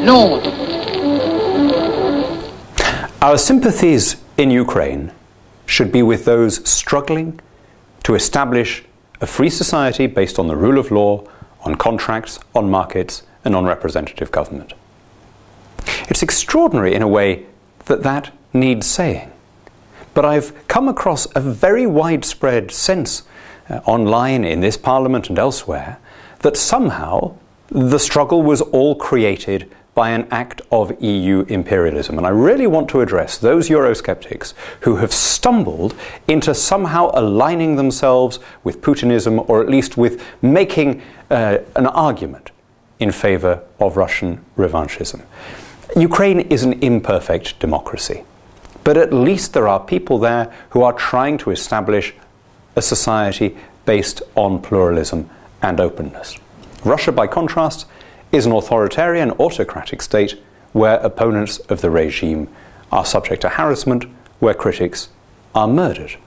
Londres. Our sympathies in Ukraine should be with those struggling to establish a free society based on the rule of law, on contracts, on markets, and on representative government. It's extraordinary in a way that that needs saying. But I've come across a very widespread sense online, in this parliament and elsewhere, that somehow the struggle was all created by an act of EU imperialism. And I really want to address those Eurosceptics who have stumbled into somehow aligning themselves with Putinism, or at least with making an argument in favor of Russian revanchism. Ukraine is an imperfect democracy, but at least there are people there who are trying to establish a society based on pluralism and openness. Russia, by contrast, is an authoritarian, autocratic state where opponents of the regime are subject to harassment, where critics are murdered.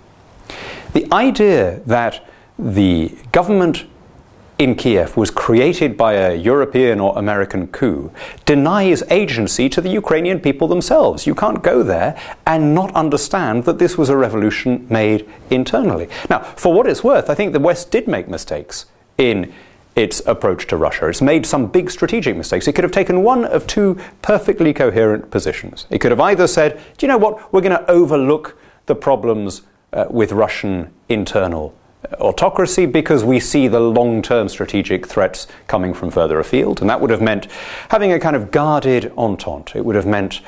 The idea that the government in Kiev was created by a European or American coup denies agency to the Ukrainian people themselves. You can't go there and not understand that this was a revolution made internally. Now, for what it's worth, I think the West did make mistakes in its approach to Russia. It's made some big strategic mistakes. It could have taken one of two perfectly coherent positions. It could have either said, do you know what, we're going to overlook the problems with Russian internal autocracy because we see the long-term strategic threats coming from further afield, and that would have meant having a kind of guarded entente. It would have meant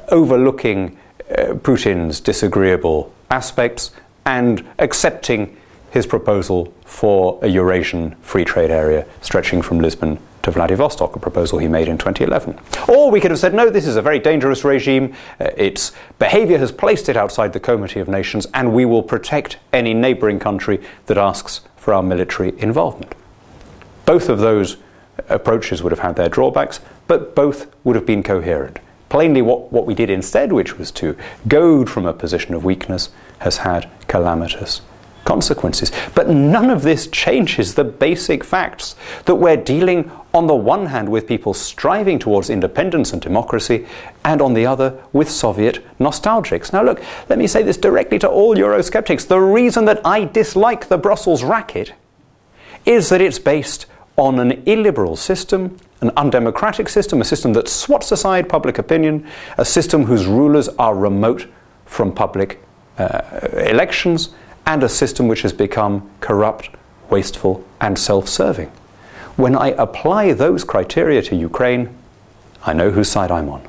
overlooking Putin's disagreeable aspects and accepting his proposal for a Eurasian free trade area stretching from Lisbon to Vladivostok, a proposal he made in 2011. Or we could have said, no, this is a very dangerous regime, its behavior has placed it outside the Comity of Nations, and we will protect any neighboring country that asks for our military involvement. Both of those approaches would have had their drawbacks, but both would have been coherent. Plainly, what we did instead, which was to goad from a position of weakness, has had calamitous consequences. But none of this changes the basic facts that we're dealing on the one hand with people striving towards independence and democracy, and on the other with Soviet nostalgics. Now look, let me say this directly to all Eurosceptics. The reason that I dislike the Brussels racket is that it's based on an illiberal system, an undemocratic system, a system that swats aside public opinion, a system whose rulers are remote from public elections, and a system which has become corrupt, wasteful, and self-serving. When I apply those criteria to Ukraine, I know whose side I'm on.